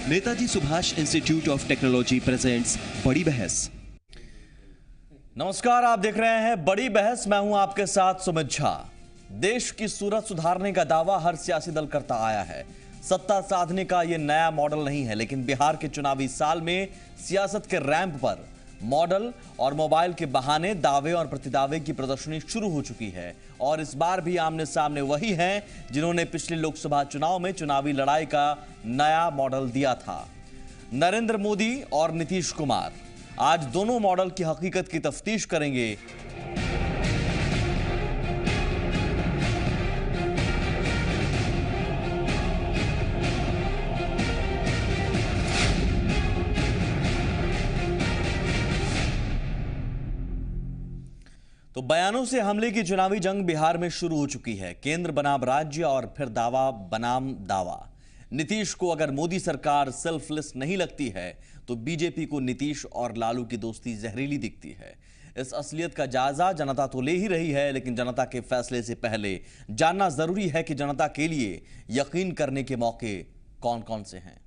Netaji Subhash institute of technology presents बड़ी बहस। नमस्कार, आप देख रहे हैं बड़ी बहस। मैं हूं आपके साथ सुमित झा। देश की सूरत सुधारने का दावा हर सियासी दल करता आया है। सत्ता साधने का यह नया मॉडल नहीं है, लेकिन बिहार के चुनावी साल में सियासत के रैंप पर मॉडल और मोबाइल के बहाने दावे और प्रतिदावे की प्रदर्शनी शुरू हो चुकी है। और इस बार भी आमने सामने वही हैं जिन्होंने पिछले लोकसभा चुनाव में चुनावी लड़ाई का नया मॉडल दिया था। नरेंद्र मोदी और नीतीश कुमार आज दोनों मॉडल की हकीकत की तफ्तीश करेंगे। तो बयानों से हमले की चुनावी जंग बिहार में शुरू हो चुकी है। केंद्र बनाम राज्य और फिर दावा बनाम दावा। नीतीश को अगर मोदी सरकार सेल्फलेस नहीं लगती है तो बीजेपी को नीतीश और लालू की दोस्ती जहरीली दिखती है। इस असलियत का जायजा जनता तो ले ही रही है, लेकिन जनता के फैसले से पहले जानना जरूरी है कि जनता के लिए यकीन करने के मौके कौन कौन से हैं।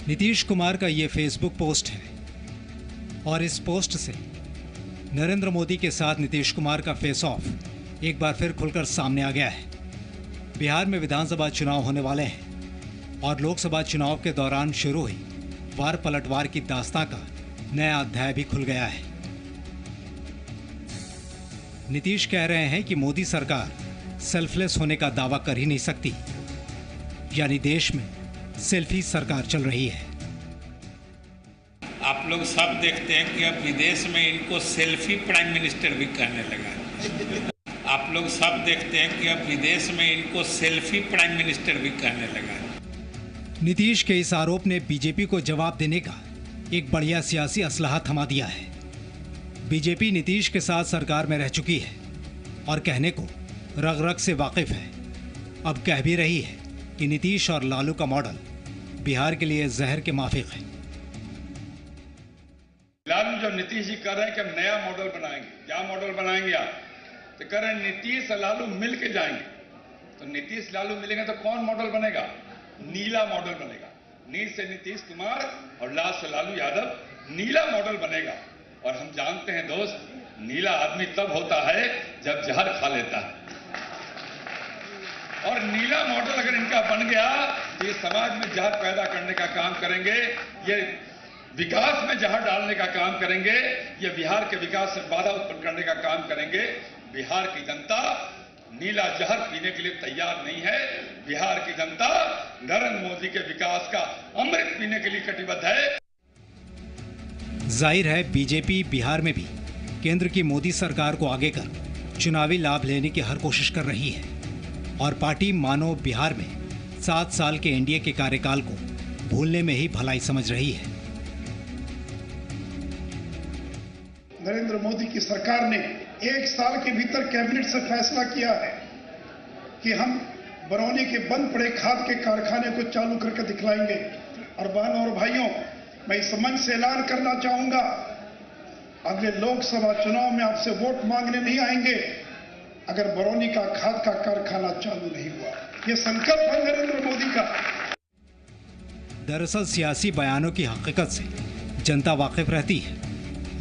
नीतीश कुमार का ये फेसबुक पोस्ट है और इस पोस्ट से नरेंद्र मोदी के साथ नीतीश कुमार का फेस ऑफ एक बार फिर खुलकर सामने आ गया है। बिहार में विधानसभा चुनाव होने वाले हैं और लोकसभा चुनाव के दौरान शुरू हुई वार पलटवार की दास्तां का नया अध्याय भी खुल गया है। नीतीश कह रहे हैं कि मोदी सरकार सेल्फलेस होने का दावा कर ही नहीं सकती, यानी देश में सेल्फी सरकार चल रही है। आप लोग सब देखते हैं कि अब विदेश में इनको सेल्फी प्राइम मिनिस्टर भी कहने लगा। आप लोग सब देखते हैं कि अब विदेश में इनको सेल्फी प्राइम मिनिस्टर भी कहने लगा। नीतीश के इस आरोप ने बीजेपी को जवाब देने का एक बढ़िया सियासी असलाहा थमा दिया है। बीजेपी नीतीश के साथ सरकार में रह चुकी है और कहने को रग रग से वाकिफ है। अब कह भी रही है कि नीतीश और लालू का मॉडल बिहार के लिए जहर के माफिक है। लालू जब नीतीश जी कह रहे हैं कि हम नया मॉडल बनाएंगे, क्या मॉडल बनाएंगे आप? तो कह रहे हैं नीतीश और लालू मिल के जाएंगे। तो नीतीश लालू मिलेंगे तो कौन मॉडल बनेगा? नीला मॉडल बनेगा। नील से नीतीश कुमार और लाल से लालू यादव, नीला मॉडल बनेगा। और हम जानते हैं दोस्त, नीला आदमी तब होता है जब जहर खा लेता है। और नीला मॉडल अगर इनका बन गया तो ये समाज में जहर पैदा करने का काम करेंगे, ये विकास में जहर डालने का काम करेंगे, ये बिहार के विकास से बाधा उत्पन्न करने का काम करेंगे। बिहार की जनता नीला जहर पीने के लिए तैयार नहीं है। बिहार की जनता नरेंद्र मोदी के विकास का अमृत पीने के लिए कटिबद्ध है। जाहिर है बीजेपी बिहार में भी केंद्र की मोदी सरकार को आगे कर चुनावी लाभ लेने की हर कोशिश कर रही है और पार्टी मानो बिहार में 7 साल के एनडीए के कार्यकाल को भूलने में ही भलाई समझ रही है। नरेंद्र मोदी की सरकार ने 1 साल के भीतर कैबिनेट से फैसला किया है कि हम बरौनी के बंद पड़े खाद के कारखाने को चालू करके दिखलाएंगे। और बहनों और भाइयों, मैं इस मंच से ऐलान करना चाहूंगा, अगले लोकसभा चुनाव में आपसे वोट मांगने नहीं आएंगे अगर बरौनी का खाद का कारखाना चालू नहीं हुआ। यह संकल्प है नरेंद्र मोदी का। दरअसल सियासी बयानों की हकीकत से जनता वाकिफ रहती है,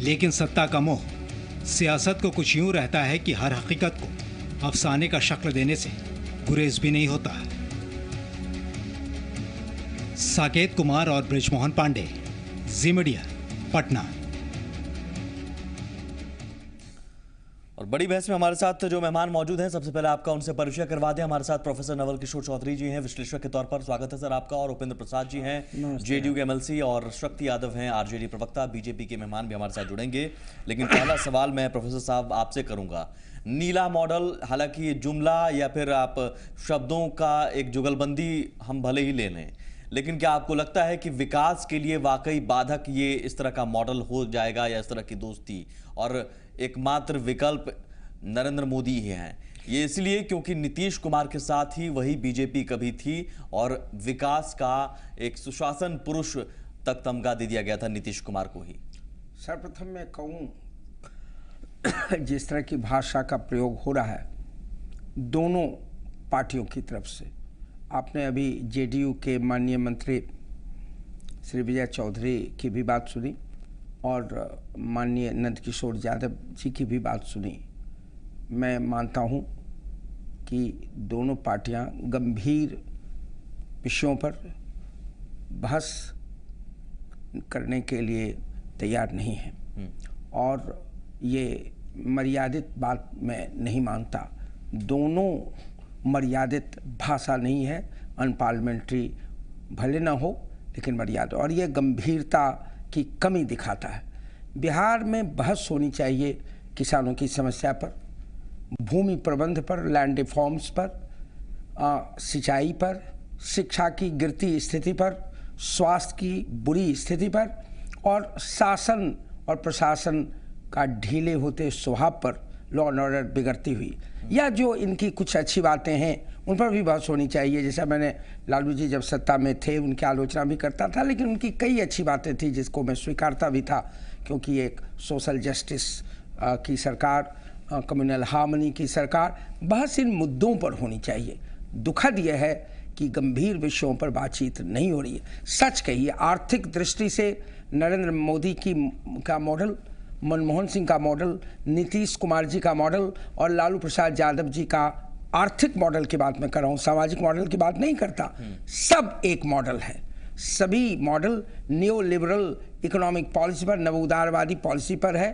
लेकिन सत्ता का मोह सियासत को कुछ यूं रहता है कि हर हकीकत को अफसाने का शक्ल देने से गुरेज भी नहीं होता। साकेत कुमार और ब्रिजमोहन पांडे, जी मीडिया, पटना। और बड़ी बहस में हमारे साथ जो मेहमान मौजूद हैं, सबसे पहले आपका उनसे परिचय करवा दें। हमारे साथ प्रोफेसर नवल किशोर चौधरी जी हैं, विश्लेषक के तौर पर। स्वागत है सर आपका। और उपेंद्र प्रसाद जी हैं, जेडीयू के एमएलसी, और शक्ति यादव हैं, आरजेडी प्रवक्ता। बीजेपी के मेहमान भी हमारे साथ जुड़ेंगे। लेकिन पहला सवाल मैं प्रोफेसर साहब आपसे करूंगा। नीला मॉडल, हालांकि ये जुमला या फिर आप शब्दों का एक जुगलबंदी हम भले ही ले लें, लेकिन क्या आपको लगता है कि विकास के लिए वाकई बाधक ये इस तरह का मॉडल हो जाएगा, या इस तरह की दोस्ती और एकमात्र विकल्प नरेंद्र मोदी ही हैं? ये इसलिए क्योंकि नीतीश कुमार के साथ ही वही बीजेपी कभी थी और विकास का एक सुशासन पुरुष तक तमगा दे दिया गया था नीतीश कुमार को ही। सर्वप्रथम मैं कहूँ, जिस तरह की भाषा का प्रयोग हो रहा है दोनों पार्टियों की तरफ से, आपने अभी जेडीयू के माननीय मंत्री श्री विजय चौधरी की भी बात सुनी और माननीय नंदकिशोर यादव जी की भी बात सुनी। मैं मानता हूँ कि दोनों पार्टियां गंभीर विषयों पर बहस करने के लिए तैयार नहीं हैं और ये मर्यादित बात मैं नहीं मानता। दोनों मर्यादित भाषा नहीं है, अनपार्लियामेंट्री भले ना हो लेकिन मर्यादा, और ये गंभीरता की कमी दिखाता है। बिहार में बहस होनी चाहिए किसानों की समस्या पर, भूमि प्रबंध पर, लैंड रिफॉर्म्स पर, सिंचाई पर, शिक्षा की गिरती स्थिति पर, स्वास्थ्य की बुरी स्थिति पर और शासन और प्रशासन का ढीले होते स्वभाव पर, लॉ एंड ऑर्डर बिगड़ती हुई, या जो इनकी कुछ अच्छी बातें हैं उन पर भी बहस होनी चाहिए। जैसा मैंने लालू जी जब सत्ता में थे उनकी आलोचना भी करता था, लेकिन उनकी कई अच्छी बातें थी जिसको मैं स्वीकारता भी था, क्योंकि एक सोशल जस्टिस की सरकार, कम्युनल हार्मनी की सरकार, बहस इन मुद्दों पर होनी चाहिए। दुखद यह है कि गंभीर विषयों पर बातचीत नहीं हो रही है। सच कहिए, आर्थिक दृष्टि से नरेंद्र मोदी का मॉडल, मनमोहन सिंह का मॉडल, नीतीश कुमार जी का मॉडल और लालू प्रसाद यादव जी का आर्थिक मॉडल की बात मैं कर रहा हूँ, सामाजिक मॉडल की बात नहीं करता। सब एक मॉडल है। सभी model new liberal economic policy पर, नवउदारवादी पॉलिसी पर है,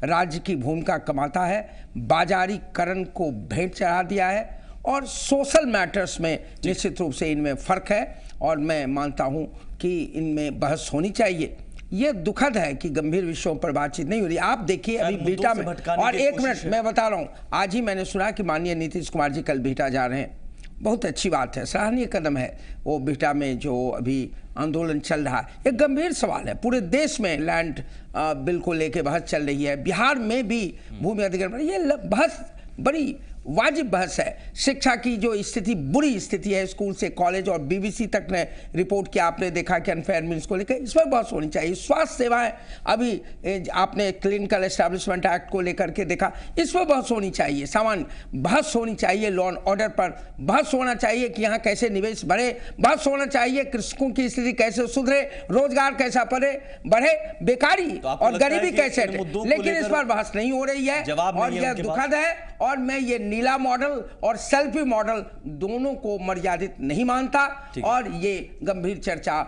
राज्य की भूमिका कमाता है, बाजारीकरण को भेंट चढ़ा दिया है और सोशल मैटर्स में निश्चित रूप से इनमें फर्क है और मैं मानता हूं कि इनमें बहस होनी चाहिए। ये दुखद है कि गंभीर विषयों पर बातचीत नहीं हो रही। आप देखिए अभी बीटा में, और एक मिनट मैं बता रहा हूं, आज ही मैंने सुना कि माननीय नीतीश कुमार जी कल बीटा जा रहे हैं। बहुत अच्छी बात है, सराहनीय कदम है। वो बीटा में जो अभी आंदोलन चल रहा है, एक गंभीर सवाल है। पूरे देश में लैंड बिल को लेकर बहस चल रही है, बिहार में भी भूमि अधिग्रहण, ये बहस बड़ी वाजिब बहस है। शिक्षा की जो स्थिति, बुरी स्थिति है, स्कूल से कॉलेज, और बीबीसी तक ने रिपोर्ट किया, आपने देखा कि अनफेयर मील्स को लेकर, इस पर बहस होनी चाहिए। स्वास्थ्य सेवाएं, अभी आपने क्लिनिकल एस्टैब्लिशमेंट एक्ट को लेकर के देखा, इस पर बहस होनी चाहिए। सामान्य बहस होनी चाहिए, लॉ एंड ऑर्डर पर बहस होना चाहिए कि यहाँ कैसे निवेश बढ़े, बहस होना चाहिए कृषकों की स्थिति कैसे सुधरे, रोजगार कैसा बढ़े, बेकारी और गरीबी कैसे हटे, लेकिन इस पर बहस नहीं हो रही है और यह दुखद है। और मैं ये नीला मॉडल और सेल्फी मॉडल दोनों को मर्यादित नहीं मानता और ये गंभीर चर्चा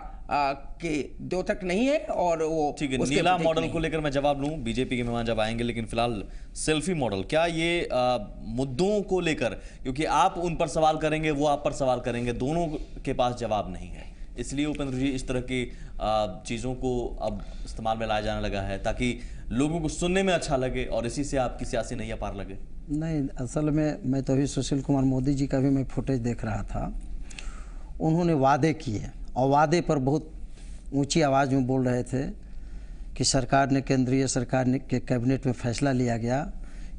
के द्योतक नहीं है। और वो ठीक है, नीला मॉडल को लेकर मैं जवाब लूं, बीजेपी के मेहमान जब आएंगे, लेकिन फिलहाल सेल्फी मॉडल, क्या ये मुद्दों को लेकर, क्योंकि आप उन पर सवाल करेंगे, वो आप पर सवाल करेंगे, दोनों के पास जवाब नहीं है, इसलिए उपेंद्र जी इस तरह की चीज़ों को अब इस्तेमाल में लाया जाने लगा है ताकि लोगों को सुनने में अच्छा लगे और इसी से आपकी सियासी नैया पार लगे? नहीं, असल में मैं तो अभी सुशील कुमार मोदी जी का भी मैं फुटेज देख रहा था। उन्होंने वादे किए और वादे पर बहुत ऊंची आवाज़ में बोल रहे थे कि सरकार ने, केंद्रीय सरकार ने के कैबिनेट में फैसला लिया गया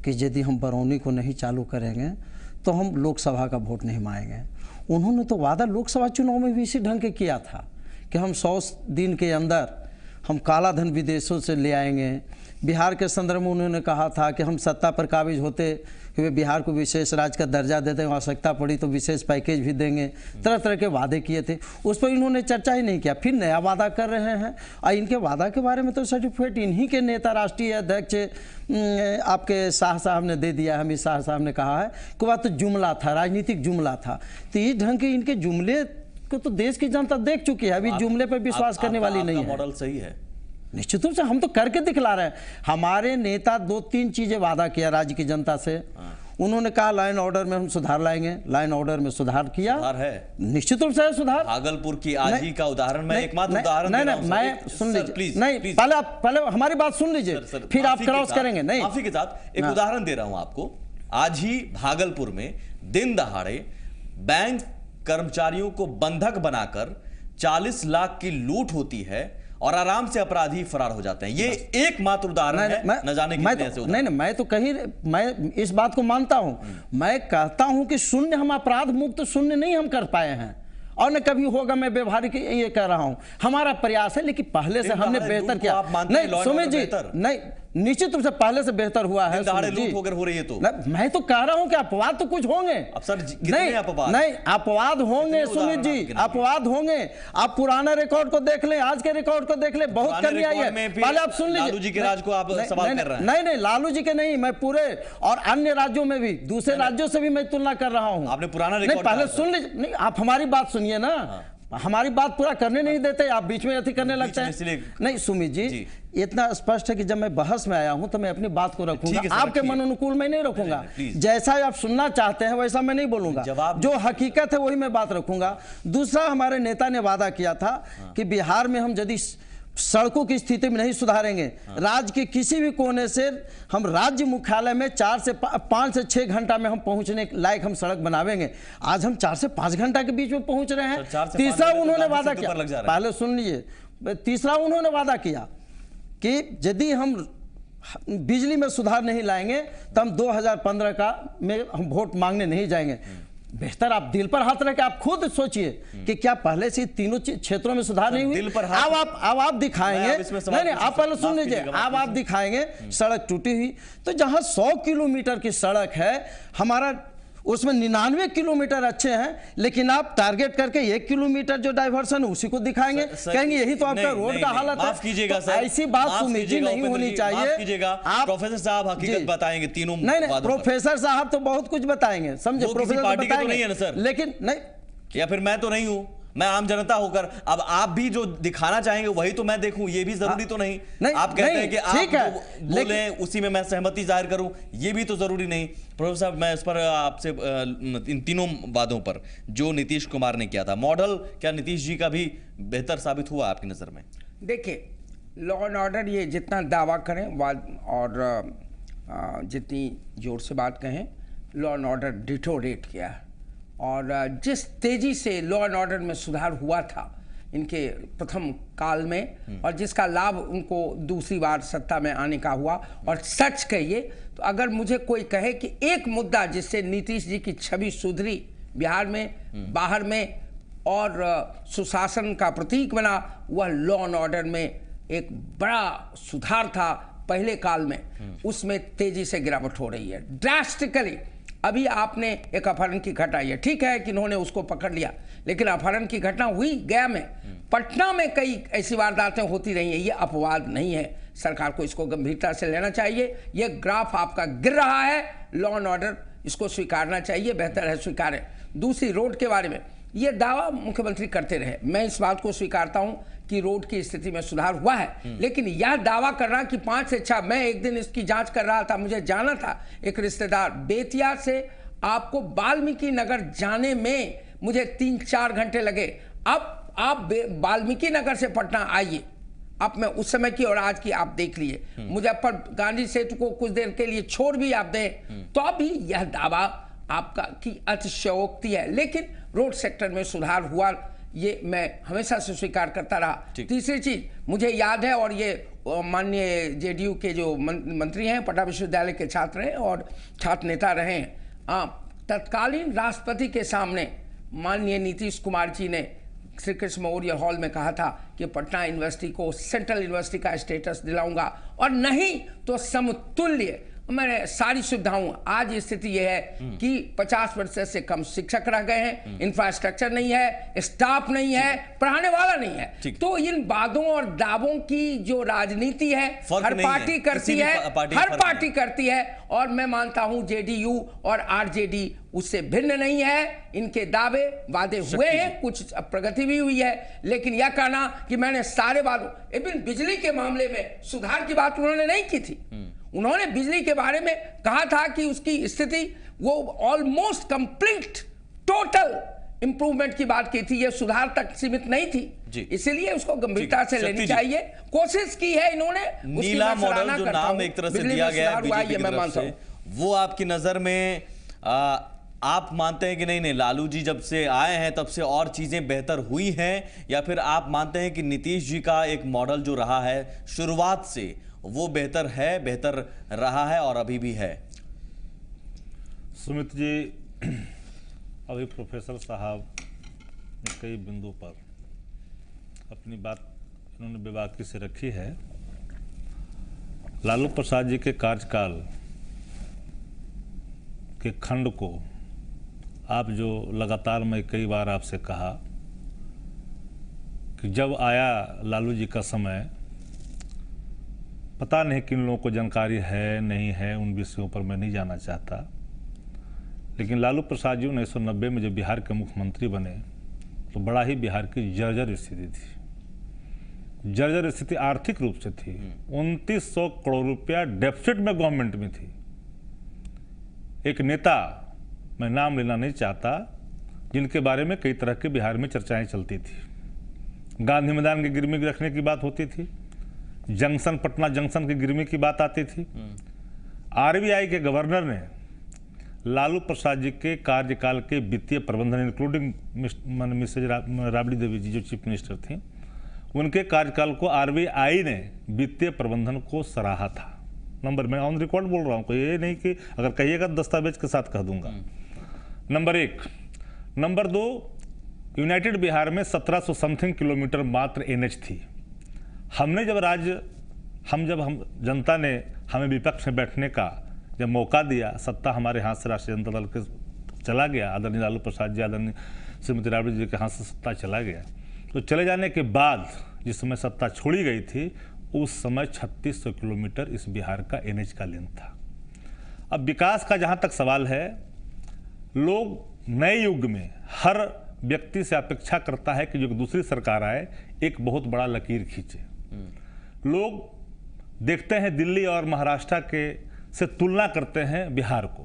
कि यदि हम बरौनी को नहीं चालू करेंगे तो हम लोकसभा का वोट नहीं मांगेंगे। उन्होंने तो वादा लोकसभा चुनाव में भी इसी ढंग के किया था कि हम 100 दिन के अंदर हम काला धन विदेशों से ले आएंगे। बिहार के संदर्भ में उन्होंने कहा था कि हम सत्ता पर काबिज होते हुए बिहार को विशेष राज्य का दर्जा देते हैं, आवश्यकता पड़ी तो विशेष पैकेज भी देंगे। तरह तरह के वादे किए थे, उस पर इन्होंने चर्चा ही नहीं किया। फिर नया वादा कर रहे हैं और इनके वादा के बारे में तो सर्टिफिकेट इन्हीं के नेता, राष्ट्रीय अध्यक्ष आपके शाह साहब ने दे दिया। अमित शाह साहब ने कहा है कि वह तो जुमला था, राजनीतिक जुमला था। तो इस ढंग के इनके जुमले को तो देश की जनता देख चुकी है, अभी जुमले पर विश्वास करने वाली नहीं है। मॉडल सही है, निश्चित रूप से हम तो करके दिखला रहे हैं। हमारे नेता 2-3 चीजें वादा किया राज्य की जनता से। उन्होंने कहा लाइन ऑर्डर में हम सुधार लाएंगे, लाइन ऑर्डर में सुधार किया, सुधार है, निश्चित रूप से सुधार। भागलपुर की आज ही का उदाहरण, मैं एकमात्र उदाहरण नहीं, मैं सुन लीजिए, नहीं पहले हमारी बात सुन लीजिए, फिर आप क्रॉस करेंगे। नहीं, माफी के साथ एक उदाहरण दे रहा हूं आपको। आज ही भागलपुर में दिन दहाड़े बैंक कर्मचारियों को बंधक बनाकर 40 लाख की लूट होती है और आराम से अपराधी फरार हो जाते हैं। ये एकमात्र उदाहरण है, न जाने कितने ऐसे उदाहरण। नहीं, मैं तो मैं इस बात को मानता हूं। मैं कहता हूं कि शून्य, हम अपराध मुक्त शून्य नहीं हम कर पाए हैं। और न कभी होगा। मैं व्यवहारिक ये कह रहा हूं, हमारा प्रयास है, लेकिन पहले से हमने बेहतर किया। नहीं सुमित जी, नहीं, निश्चित रूप से पहले से बेहतर हुआ है। लूट होकर हो रही है तो मैं तो कह रहा हूं कि अपवाद तो कुछ होंगे। अब सर नहीं अपवाद होंगे सुमित जी, अपवाद होंगे। आप पुराना रिकॉर्ड को देख लें, आज के रिकॉर्ड को देख लें, बहुत कमी आई है। पहले आप सुन लीजिए, लालू जी के राज को आप सवाल कर रहे हैं। नहीं नहीं, लालू जी के नहीं, मैं पूरे और अन्य राज्यों में भी, दूसरे राज्यों से भी मैं तुलना कर रहा हूं। आपने पुराना रिकॉर्ड पहले सुन लीजिए, नहीं आप हमारी बात सुनिए ना, हमारी बात पूरा करने नहीं देते, आप बीच में अति करने लगते हैं। नहीं सुमित जी, इतना स्पष्ट है कि जब मैं बहस में आया हूं तो मैं अपनी बात को रखूंगा, आपके मन अनुकूल मैं नहीं रखूंगा। जैसा आप सुनना चाहते हैं वैसा मैं नहीं बोलूंगा, जो हकीकत है वही मैं बात रखूंगा। दूसरा, हमारे नेता ने वादा किया था कि बिहार में हम यदि सड़कों की स्थिति में नहीं सुधारेंगे, राज्य के किसी भी कोने से हम राज्य मुख्यालय में 5 से 6 घंटा में हम पहुंचने लायक हम सड़क बनावेंगे। आज हम 4 से 5 घंटा के बीच में पहुंच रहे हैं। तीसरा उन्होंने वादा किया, पहले सुन लीजिए, तीसरा उन्होंने वादा किया कि यदि हम बिजली में सुधार नहीं लाएंगे तो हम 2015 में हम वोट मांगने नहीं जाएंगे। बेहतर आप दिल पर हाथ रख के आप खुद सोचिए कि क्या पहले से तीनों क्षेत्रों में सुधार नहीं हुई। अब आप दिखाएंगे, नहीं आप पहले सुन लीजिए, अब आप दिखाएंगे सड़क टूटी हुई। तो जहां 100 किलोमीटर की सड़क है हमारा, उसमें 99 किलोमीटर अच्छे हैं, लेकिन आप टारगेट करके 1 किलोमीटर जो डाइवर्सन है उसी को दिखाएंगे, कहेंगे यही तो आपका रोड का हालत है। माफ कीजिएगा सर, ऐसी बात सुमित जी नहीं होनी चाहिए। आप प्रोफेसर साहब हकीकत बताएंगे तीनों। नहीं, प्रोफेसर साहब तो बहुत कुछ बताएंगे, समझे, प्रोफेसर पार्टी के तो नहीं है ना सर, लेकिन नहीं, या फिर मैं तो नहीं हूं, मैं आम जनता होकर अब आप भी जो दिखाना चाहेंगे वही तो मैं देखूं, ये भी जरूरी तो नहीं। आप कहते हैं कि आप जो बोले उसी में मैं सहमति जाहिर करूं, ये भी तो जरूरी नहीं। प्रोफेसर साहब, मैं इस पर आपसे इन तीनों वादों पर जो नीतीश कुमार ने किया था, मॉडल क्या नीतीश जी का भी बेहतर साबित हुआ आपकी नजर में? देखिए, लॉ एंड ऑर्डर ये जितना दावा करें और जितनी जोर से बात कहें, लॉ एंड ऑर्डर डिटोरेट किया है। और जिस तेजी से लॉ एंड ऑर्डर में सुधार हुआ था इनके प्रथम काल में, और जिसका लाभ उनको दूसरी बार सत्ता में आने का हुआ, और सच कहिए तो अगर मुझे कोई कहे कि एक मुद्दा जिससे नीतीश जी की छवि सुधरी बिहार में, बाहर में, और सुशासन का प्रतीक बना, वह लॉ एंड ऑर्डर में एक बड़ा सुधार था पहले काल में, उसमें तेजी से गिरावट हो रही है ड्रास्टिकली। अभी आपने एक अपहरण की घटना, है ठीक है कि इन्होंने उसको पकड़ लिया, लेकिन अपहरण की घटना हुई गया में, पटना में कई ऐसी वारदातें होती रही हैं। ये अपवाद नहीं है, सरकार को इसको गंभीरता से लेना चाहिए। ये ग्राफ आपका गिर रहा है, लॉ एंड ऑर्डर इसको स्वीकारना चाहिए, बेहतर है स्वीकारें। दूसरी, रोड के बारे में ये दावा मुख्यमंत्री करते रहे, मैं इस बात को स्वीकारता हूं कि रोड की स्थिति में सुधार हुआ है, लेकिन यह दावा करना कि 5 से 6, मैं एक दिन इसकी जांच कर रहा था, मुझे जाना था एक रिश्तेदार, बेतिया से आपको वाल्मीकि नगर जाने में मुझे 3-4 घंटे लगे। अब आप वाल्मीकि नगर से पटना आइए, अब मैं उस समय की और आज की आप देख लिए, मुजफ्फर गांधी सेतु को कुछ देर के लिए छोड़ भी आप दें तो अभी यह दावा आपका की अतिशयोक्ति है, लेकिन रोड सेक्टर में सुधार हुआ, ये मैं हमेशा से स्वीकार करता रहा। तीसरी चीज मुझे याद है, और ये माननीय जेडीयू के जो मंत्री हैं, पटना विश्वविद्यालय के छात्र हैं और छात्र नेता रहे हैं, तत्कालीन राष्ट्रपति के सामने माननीय नीतीश कुमार जी ने श्री कृष्ण मेमोरियल हॉल में कहा था कि पटना यूनिवर्सिटी को सेंट्रल यूनिवर्सिटी का स्टेटस दिलाऊंगा, और नहीं तो समतुल्य मैंने सारी सुविधाओं। आज स्थिति यह है कि 50% से कम शिक्षक रह गए हैं, इंफ्रास्ट्रक्चर नहीं है, स्टाफ नहीं है, पढ़ाने वाला नहीं है। तो इन वादों और दावों की जो राजनीति है हर पार्टी करती है, हर पार्टी करती है, और मैं मानता हूं जेडीयू और आरजेडी उससे भिन्न नहीं है। इनके दावे वादे हुए हैं, कुछ प्रगति भी हुई है, लेकिन यह कहना कि मैंने सारे वादों, इवन बिजली के मामले में सुधार की बात उन्होंने नहीं की थी। उन्होंने बिजली के बारे में कहा था कि उसकी स्थिति वो ऑलमोस्ट कंप्लीट टोटल इंप्रूवमेंट की बात की थी, ये सुधार तक सीमित नहीं थी, इसलिए उसको गंभीरता से लेनी चाहिए। कोशिश की है इन्होंने, नीला मॉडल जो नाम एक तरह से दिया गया है बीजेपी की तरफ से, वो आपकी नजर में आप मानते हैं कि नहीं लालू जी जब से आए हैं तब से और चीजें बेहतर हुई हैं, या फिर आप मानते हैं कि नीतीश जी का एक मॉडल जो रहा है शुरुआत से वो बेहतर है, बेहतर रहा है और अभी भी है? सुमित जी, अभी प्रोफेसर साहब कई बिंदु पर अपनी बात इन्होंने बेबाकी से रखी है। लालू प्रसाद जी के कार्यकाल के खंड को आप जो लगातार मैं कई बार आपसे कहा कि जब आया लालू जी का समय, पता नहीं किन लोगों को जानकारी है नहीं है, उन विषयों पर मैं नहीं जाना चाहता, लेकिन लालू प्रसाद जी 1990 में जब बिहार के मुख्यमंत्री बने तो बड़ा ही बिहार की जर्जर स्थिति थी। जर्जर स्थिति आर्थिक रूप से थी। 2900 करोड़ रुपया डेफिसिट में गवर्नमेंट में थी। एक नेता, मैं नाम लेना नहीं चाहता, जिनके बारे में कई तरह के बिहार में चर्चाएं चलती थी। गांधी मैदान की गिरवी रखने की बात होती थी, जंक्शन पटना जंक्शन की गिरवी की बात आती थी। आरबीआई के गवर्नर ने लालू प्रसाद जी के कार्यकाल के वित्तीय प्रबंधन, इंक्लूडिंग मिसेज राबड़ी देवी जी जो चीफ मिनिस्टर थी, उनके कार्यकाल को आरबीआई ने वित्तीय प्रबंधन को सराहा था। नंबर, मैं ऑन रिकॉर्ड बोल रहा हूँ, कोई ये नहीं कि अगर कहिएगा दस्तावेज के साथ कह दूंगा। नंबर 1। नंबर 2, यूनाइटेड बिहार में 1700 समथिंग किलोमीटर मात्र एनएच थी। हमने जब हम जनता ने हमें विपक्ष में बैठने का जब मौका दिया, सत्ता हमारे हाथ से राष्ट्रीय जनता दल के चला गया, आदरणीय लालू प्रसाद जी, आदरणीय श्रीमती राबड़ी जी के हाथ से सत्ता चला गया, तो चले जाने के बाद जिस समय सत्ता छोड़ी गई थी, उस समय 3600 किलोमीटर इस बिहार का एनएच का लेंथ था। अब विकास का जहाँ तक सवाल है, लोग नए युग में हर व्यक्ति से अपेक्षा करता है कि जो दूसरी सरकार आए एक बहुत बड़ा लकीर खींचे। लोग देखते हैं दिल्ली और महाराष्ट्र के से तुलना करते हैं बिहार को,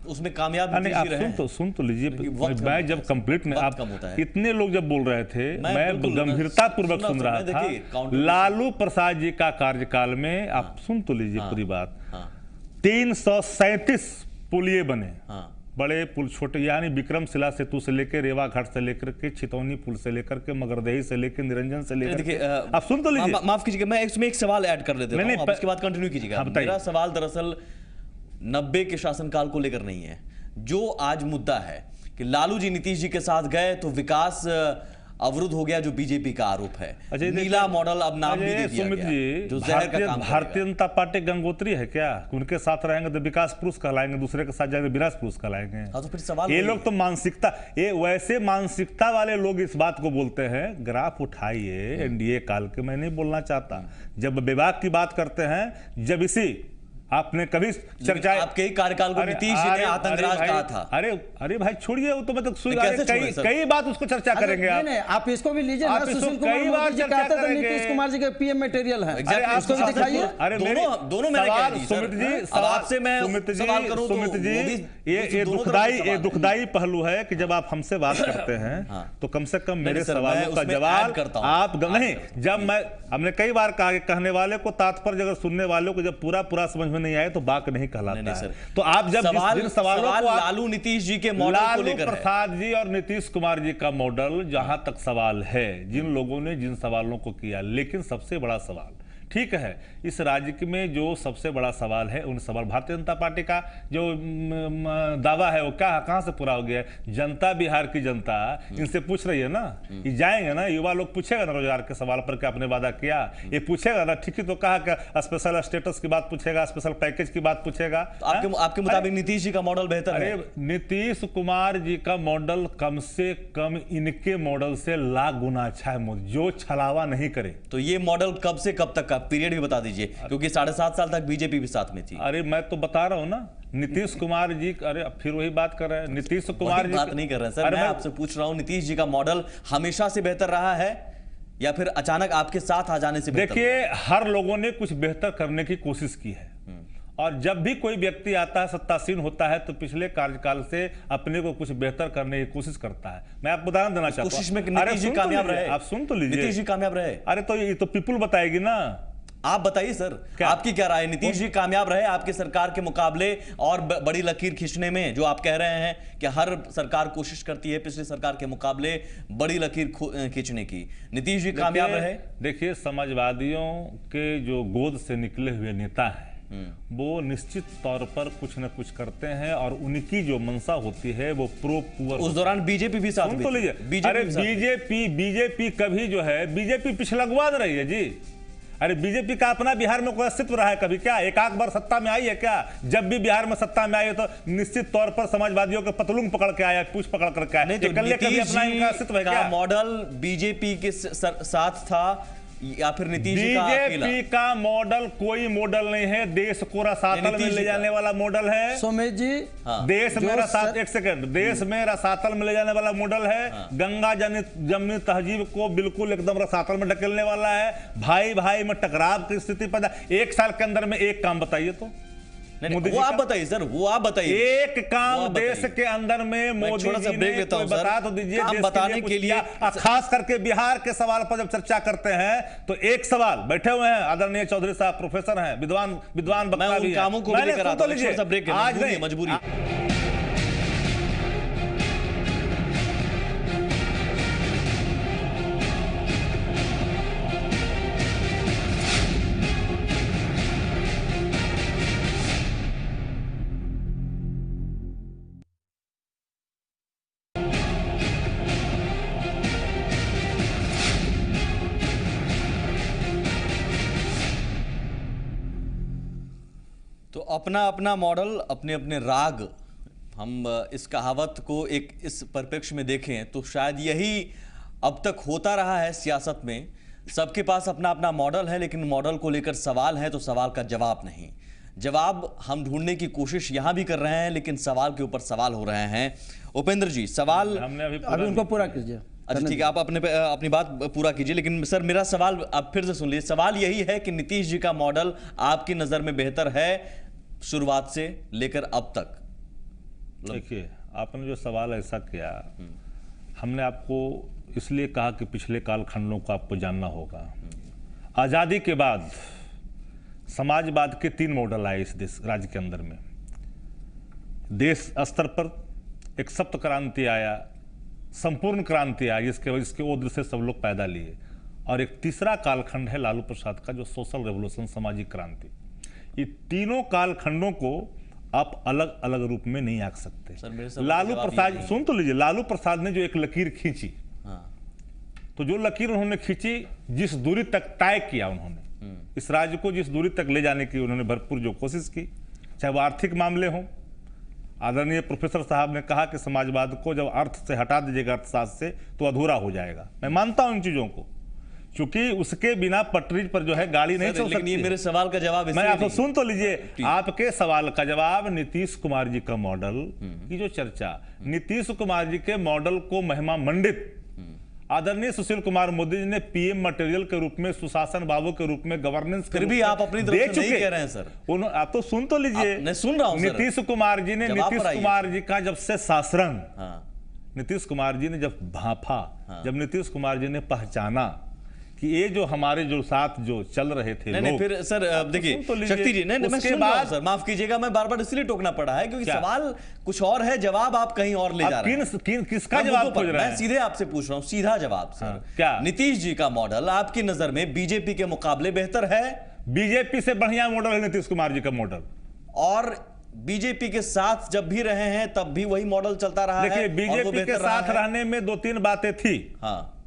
उसमें कामयाब नहीं। आप सुन तो लीजिए, मैं जब कंप्लीट में आप इतने लोग जब बोल रहे थे, मैं गंभीरता पूर्वक सुन रहा था। लालू प्रसाद जी का कार्यकाल में आप सुन तो लीजिए पूरी बात। 337 पुलिये बने, बड़े पुल, छोटे, यानी विक्रमशिला सेतु से लेकर रेवा घाट से लेकर के छितौनी पुल से लेकर के मगरदेही से लेकर निरंजन से लेकर के, आप सुन तो लीजिए। माफ कीजिएगा, मैं इसमें एक सवाल ऐड कर लेता हूं, उसके बाद कंटिन्यू कीजिएगा। मेरा सवाल दरअसल 90 के शासनकाल को लेकर नहीं है। जो आज मुद्दा है कि लालू जी नीतीश जी के साथ गए तो विकास अवरुद्ध हो गया, जो बीजेपी का आरोप है। नीला मॉडल अब नाम भी दे दिया सुमित गया, जी, जो जहर का काम भारतीय जनता पार्टी गंगोत्री है क्या? उनके साथ रहेंगे तो विकास पुरुष कहलाएंगे, दूसरे के साथ जाएंगे विराज पुरुष कहलाएंगे। तो फिर सवाल ये लोग तो मानसिकता, ये वैसे मानसिकता वाले लोग इस बात को बोलते हैं। ग्राफ उठाइए एनडीए काल के, मैं नहीं बोलना चाहता, जब विभाग की बात करते हैं, जब इसी आपने कभी चर्चा, आपके ही कार्यकाल को नीतीश जी ने आतंकराज कहा था। अरे भाई छोड़िए, वो तो मैं तो कई बात उसको चर्चा करेंगे। आप इसको भी लीजिए, सुशील कुमार मोदी जी कहते थे नीतीश कुमार जी के पीएम मटेरियल है, उसको भी दिखाइए। दोनों मैंने कह दी सुमित जी, आपसे मैं सवाल करूं तो सुमित जी, ये दुखदाई पहलू है कि जब आप हमसे बात करते हैं तो कम से कम मेरे सवालों का जवाब आप नहीं। जब हमने कई बार कहा कि कहने वाले को तात्पर्य, अगर सुनने वालों को जब पूरा समझ में नहीं आए तो बात नहीं कहलाता है। तो आप जब जिन सवालों को लालू नीतीश जी के मॉडल को लेकर, लालू प्रसाद जी और नीतीश कुमार जी का मॉडल जहां तक सवाल है, जिन लोगों ने जिन सवालों को किया, लेकिन सबसे बड़ा सवाल, ठीक है, इस राज्य में जो सबसे बड़ा सवाल है, उन सवाल भारतीय जनता पार्टी का जो दावा है वो क्या, कहां से पूरा हो गया? जनता, बिहार की जनता इनसे पूछ रही है ना, ये जाएंगे ना, युवा लोग पूछेगा ना रोजगार के सवाल पर क्या आपने वादा किया, ये पूछेगा ना। ठीक ही तो कहा कि स्पेशल स्टेटस की बात पूछेगा, स्पेशल पैकेज की बात पूछेगा। आपके मुताबिक नीतीश जी का मॉडल बेहतर है? नीतीश कुमार जी का मॉडल कम से कम इनके मॉडल से लाख गुना अच्छा है, जो छलावा नहीं करे। तो ये मॉडल कब से कब तक का पीरियड भी बता दीजिए, क्योंकि 7.5 साल तक बीजेपी भी साथ में थी। अरे मैं तो बता रहा हूं ना, नीतीश कुमार जी, अरे फिर वही बात कर रहे हैं। नीतीश कुमार जी बात नहीं कर रहे हैं सर, मैं आपसे पूछ रहा हूं, नीतीश जी का मॉडल हमेशा से बेहतर रहा है या फिर अचानक आपके साथ आ जाने से? देखिए, हर लोगों ने कुछ बेहतर करने की कोशिश की है, और जब भी कोई व्यक्ति आता है, सत्तासीन होता है, तो पिछले कार्यकाल से अपने को कुछ बेहतर करने की कोशिश करता है। मैं आपको उदाहरण देना चाहता हूं। कोशिश में नीतीश जी कामयाब रहे? आप सुन तो लीजिए, नीतीश जी कामयाब रहे? अरे तो ये तो पीपुल बताएगी ना। आप बताइए सर, आपकी क्या राय? नीतीश जी कामयाब रहे आपके सरकार के मुकाबले और बड़ी लकीर खींचने में? जो आप कह रहे हैं कि हर सरकार कोशिश करती है पिछले सरकार के मुकाबले बड़ी लकीर खींचने की, नीतीश जी कामयाब रहे? देखिए, समाजवादियों के जो गोद से निकले हुए नेता हैं, वो निश्चित तौर पर कुछ न कुछ करते हैं और उनकी जो मंशा होती है वो प्रो पुअर। उस दौरान बीजेपी भी साथ में तो लीजिए, अरे बीजेपी कभी जो है बीजेपी पिछलगवा रही है जी। अरे बीजेपी का अपना बिहार में कोई अस्तित्व रहा है कभी क्या? एक आध बार सत्ता में आई है क्या? जब भी बिहार में सत्ता में आई है तो निश्चित तौर पर समाजवादियों के पतलुंग पकड़ के आया, पूछ पकड़ करके आया। नहीं तो नीतीश जी का मॉडल बीजेपी के साथ था या फिर नीतीश जी का अकेला? बीजेपी का मॉडल कोई मॉडल नहीं है, देश को रसातल में ले जाने वाला मॉडल है। सोमेश जी, देश में एक सेकंड, देश में रसातल में ले जाने वाला मॉडल है। गंगा जमुनी तहजीब को बिल्कुल एकदम रसातल में ढकेलने वाला है। भाई भाई में टकराव की स्थिति पैदा। एक साल के अंदर में एक काम बताइए तो। वो आप बताइए सर, वो आप बताइए। एक काम देश के अंदर में मोदी जी ने कोई बता तो दीजिए। काम बताने के लिए खास करके बिहार के सवाल पर जब चर्चा करते हैं तो एक सवाल बैठे हुए हैं आदरणीय चौधरी साहब, प्रोफेसर हैं, विद्वान वक्ता भी हैं। कामों को लेकर आज नहीं, मजबूरी। तो अपना अपना मॉडल, अपने अपने राग। हम इस कहावत को एक इस परिप्रेक्ष्य में देखें तो शायद यही अब तक होता रहा है सियासत में। सबके पास अपना अपना मॉडल है, लेकिन मॉडल को लेकर सवाल है तो सवाल का जवाब नहीं। जवाब हम ढूंढने की कोशिश यहां भी कर रहे हैं, लेकिन सवाल के ऊपर सवाल हो रहे हैं। उपेंद्र जी, सवाल हमने अभी उनको पूरा कीजिए। अच्छा ठीक है, आप अपनी बात पूरा कीजिए। लेकिन सर मेरा सवाल आप फिर से सुन लीजिए। सवाल यही है कि नीतीश जी का मॉडल आपकी नजर में बेहतर है शुरुआत से लेकर अब तक? देखिए, आपने जो सवाल ऐसा किया, हमने आपको इसलिए कहा कि पिछले कालखंडों को आपको जानना होगा। आज़ादी के बाद समाजवाद के 3 मॉडल आए इस देश राज्य के अंदर में। देश स्तर पर एक सप्त क्रांति आया, संपूर्ण क्रांति आई, जिसके ओर से सब लोग पैदा लिए। और एक तीसरा कालखंड है लालू प्रसाद का, जो सोशल रेवोल्यूशन, सामाजिक क्रांति। ये तीनों कालखंडों को आप अलग अलग रूप में नहीं आंक सकते। लालू प्रसाद, सुन तो लीजिए, लालू प्रसाद ने जो एक लकीर खींची, तो जो लकीर उन्होंने खींची, जिस दूरी तक तय किया उन्होंने, इस राज्य को जिस दूरी तक ले जाने की उन्होंने भरपूर जो कोशिश की, चाहे वो आर्थिक मामले हों। आदरणीय प्रोफेसर साहब ने कहा कि समाजवाद को जब अर्थ से हटा दीजिएगा, अर्थशास्त्र से, तो अधूरा हो जाएगा। मैं मानता हूं इन चीजों को, क्योंकि उसके बिना पटरी पर जो है गाड़ी नहीं चल सकती। मेरे सवाल का जवाब मैं आपको सुन तो लीजिए। आपके सवाल का जवाब नीतीश कुमार जी का मॉडल की जो चर्चा, नीतीश कुमार जी के मॉडल को महिमा मंडित आदरणीय सुशील कुमार मोदी जी ने पीएम मटेरियल के रूप में, सुशासन बाबू के रूप में, गवर्नेंस फिर भी आप अपनी तरफ से नहीं कह रहे हैं सर। आप तो सुन तो लीजिए। मैं सुन रहा हूं। नीतीश कुमार जी ने, नीतीश कुमार जी का जब से शासन, नीतीश कुमार जी ने जब भांफा, जब नीतीश कुमार जी ने पहचाना कि ये जो हमारे जो साथ जो चल रहे थे नहीं, फिर सर देखिए शक्ति जी, नहीं मैं सुन रहा हूं सर, माफ कीजिएगा, मैं बार बार इसलिए टोकना पड़ा है क्योंकि सवाल कुछ और है, जवाब आप कहीं और ले जा रहे हैं। किसका जवाब खोज रहे हैं? मैं सीधे आपसे पूछ रहा हूं, सीधा जवाब सर। क्या नीतीश जी का मॉडल आपकी नजर में बीजेपी के मुकाबले बेहतर है? बीजेपी से बढ़िया मॉडल है नीतीश कुमार जी का मॉडल। और बीजेपी के साथ जब भी रहे हैं तब भी वही मॉडल चलता रहा है। देखिए, बीजेपी के साथ रहने में 2-3 बातें थी,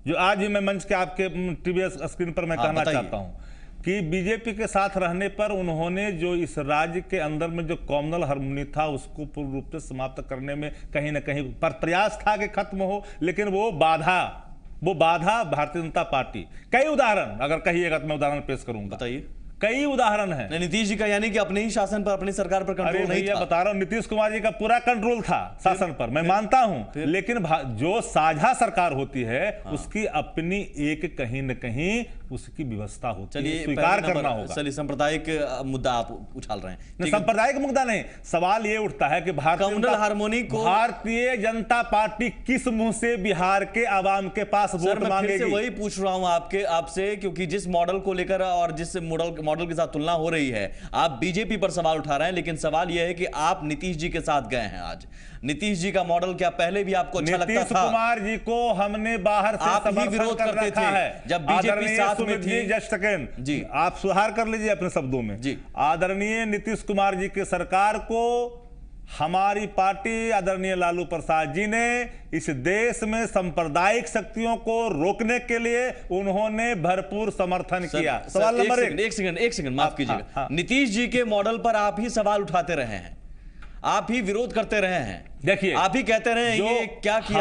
जो आज भी मैं मंच के आपके टीवी स्क्रीन पर मैं कहना चाहता हूं कि बीजेपी के साथ रहने पर उन्होंने जो इस राज्य के अंदर में जो कॉमनल हार्मोनी था उसको पूर्ण रूप से समाप्त करने में कहीं ना कहीं पर प्रयास था कि खत्म हो, लेकिन वो बाधा भारतीय जनता पार्टी। कई उदाहरण अगर कहिएगा तो मैं उदाहरण पेश करूंगा। बताइए। कई उदाहरण है। नीतीश जी का यानी कि अपने ही शासन पर, अपनी सरकार पर कंट्रोल नहीं था। बता रहा हूं, नीतीश कुमार जी का पूरा कंट्रोल था शासन पर, मैं मानता हूं, लेकिन जो साझा सरकार होती है उसकी अपनी एक कहीं न कहीं उसकी व्यवस्था होती है, स्वीकार करना होगा। चलिए, सांप्रदायिक मुद्दा आप उछाल रहे हैं। सांप्रदायिक मुद्दा नहीं, सवाल ये उठता है कि कम्युनल हार्मोनी को भारतीय जनता पार्टी किस मुंह से बिहार के आवाम के पास वोट मांगेगी? वही पूछ रहा हूं आपसे, क्योंकि जिस मॉडल को लेकर और जिस मॉडल के साथ तुलना हो रही है, आप बीजेपी पर सवाल उठा रहे हैं, लेकिन सवाल यह है कि आप नीतीश जी के साथ गए हैं आज। नीतीश जी का मॉडल क्या पहले भी आपको अच्छा लगता था? नीतीश कुमार जी को हमने बाहर से आप ही विरोध समर्थन कर करते रखा थे है। जब बीजेपी साथ में थी। जस्ट सेकंड जी, आप सुधार कर लीजिए अपने शब्दों में जी। आदरणीय नीतीश कुमार जी की सरकार को हमारी पार्टी आदरणीय लालू प्रसाद जी ने इस देश में सांप्रदायिक शक्तियों को रोकने के लिए उन्होंने भरपूर समर्थन किया। सवाल नंबर एक सेकंड माफ कीजिएगा। नीतीश जी के मॉडल पर आप ही सवाल उठाते रहे हैं, आप ही विरोध करते रहे हैं। देखिए, आप ही कहते रहे हैं ये क्या किया।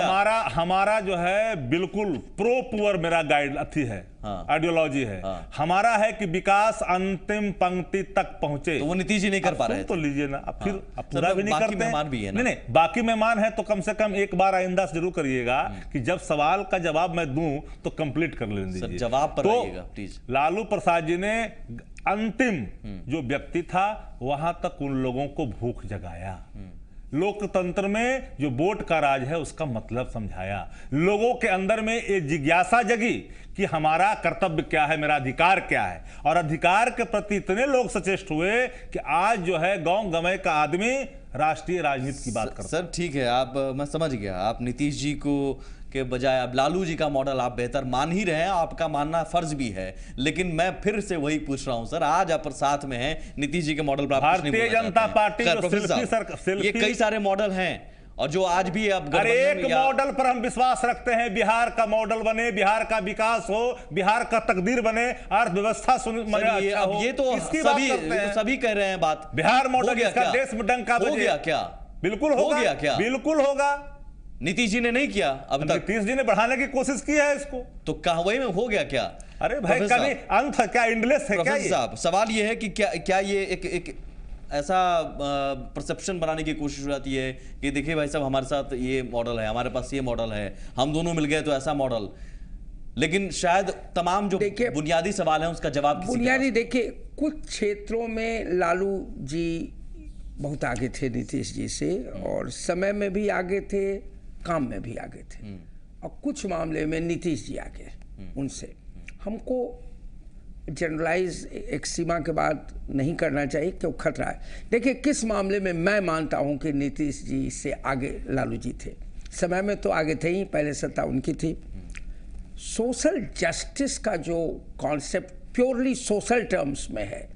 हमारा जो है बिल्कुल प्रो पुअर मेरा गाइड अथी है, आइडियोलॉजी है। हमारा है कि विकास अंतिम पंक्ति तक पहुंचे। तो वो नीतीश जी नहीं कर पा रहे तो लीजिए ना, अब फिर पूरा भी नहीं बाकी करते। मेहमान भी है ना? नहीं, बाकी मेहमान है तो कम से कम एक बार आइंदा से जरूर करिएगा कि जब सवाल का जवाब मैं दूं तो कंप्लीट कर लेने दीजिए। जवाब पर आइएगा प्लीज। लालू प्रसाद जी ने अंतिम जो व्यक्ति था वहां तक उन लोगों को भूख जगाया, लोकतंत्र में जो वोट का राज है उसका मतलब समझाया, लोगों के अंदर में ये जिज्ञासा जगी कि हमारा कर्तव्य क्या है, मेरा अधिकार क्या है, और अधिकार के प्रति इतने लोग सचेष्ट हुए कि आज जो है गांव गंवै का आदमी राष्ट्रीय राजनीति की बात करता है। सर ठीक है, आप मैं समझ गया, आप नीतीश जी को के बजाय अब लालू जी का मॉडल आप बेहतर मान ही रहे हैं, आपका मानना फर्ज भी है, लेकिन मैं फिर से वही पूछ रहा हूं सर, आज आप साथ में हैं नीतीश जी के मॉडल पर, भारतीय जनता पार्टी ये कई सारे मॉडल हैं और जो आज भी अब एक मॉडल पर हम विश्वास रखते हैं, बिहार का मॉडल बने, बिहार का विकास हो, बिहार का तकदीर बने, अर्थव्यवस्था अब ये तो सभी कह रहे हैं बात। बिहार मॉडल इसका देश में डंका बजे। हो गया क्या? बिल्कुल हो गया क्या? बिल्कुल होगा। नीतीश जी ने नहीं किया अब तक। नीतीश जी ने बढ़ाने की कोशिश की है इसको, तो वही में हो गया क्या? अरे भाई कभी अंत है क्या? इंडलेस है क्या? साहब सवाल ये है कि क्या ये एक ऐसा परसेप्शन बनाने की कोशिश हो जाती है कि देखिए भाई साहब हमारे साथ ये मॉडल है, हमारे पास ये मॉडल है, हम दोनों मिल गए तो ऐसा मॉडल, लेकिन शायद तमाम जो बुनियादी सवाल है उसका जवाब बुनियादी देखिए, कुछ क्षेत्रों में लालू जी बहुत आगे थे नीतीश जी से, और समय में भी आगे थे, काम में भी आगे थे, और कुछ मामले में नीतीश जी आगे उनसे। हमको जनरलाइज एक सीमा के बाद नहीं करना चाहिए क्यों खतरा है। देखिए किस मामले में मैं मानता हूं कि नीतीश जी से आगे लालू जी थे, समय में तो आगे थे ही, पहले सत्ता उनकी थी। सोशल जस्टिस का जो कॉन्सेप्ट प्योरली सोशल टर्म्स में है,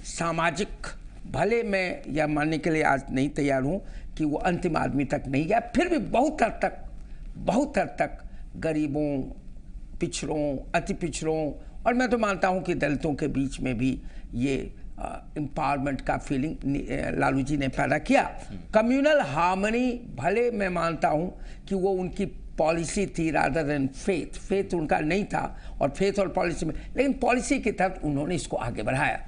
सामाजिक, भले मैं यह मानने के लिए आज नहीं तैयार हूं कि वो अंतिम आदमी तक नहीं गया, फिर भी बहुत हद तक गरीबों, पिछड़ों, अति पिछड़ों, और मैं तो मानता हूं कि दलितों के बीच में भी ये एम्पावरमेंट का फीलिंग लालू जी ने पैदा किया। कम्युनल हार्मनी भले मैं मानता हूं कि वो उनकी पॉलिसी थी रादर देन फेथ उनका नहीं था, और फेथ और पॉलिसी में, लेकिन पॉलिसी के तहत उन्होंने इसको आगे बढ़ाया।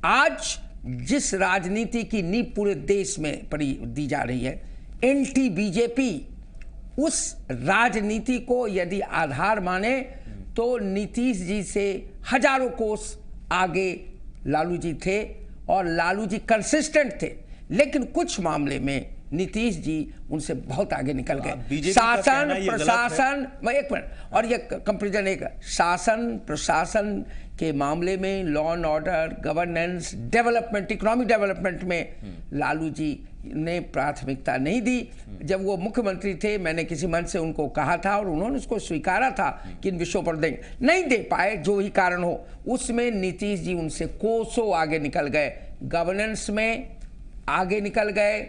आज जिस राजनीति की नींव पूरे देश में दी जा रही है, एंटी बीजेपी, उस राजनीति को यदि आधार माने तो नीतीश जी से हजारों कोस आगे लालू जी थे, और लालू जी कंसिस्टेंट थे, लेकिन कुछ मामले में नीतीश जी उनसे बहुत आगे निकल गए। शासन प्रशासन, मैं एक मिनट, और ये कंपेरिजन, एक शासन प्रशासन के मामले में, law and order, governance, development, economic development में लालू जी ने प्राथमिकता नहीं दी। जब वो मुख्यमंत्री थे मैंने किसी मंच से उनको कहा था और उन्होंने उसको स्वीकारा था कि इन विषयों पर देंगे, नहीं दे पाए, जो ही कारण हो, उसमें नीतीश जी उनसे कोसों आगे निकल गए, गवर्नेंस में आगे निकल गए,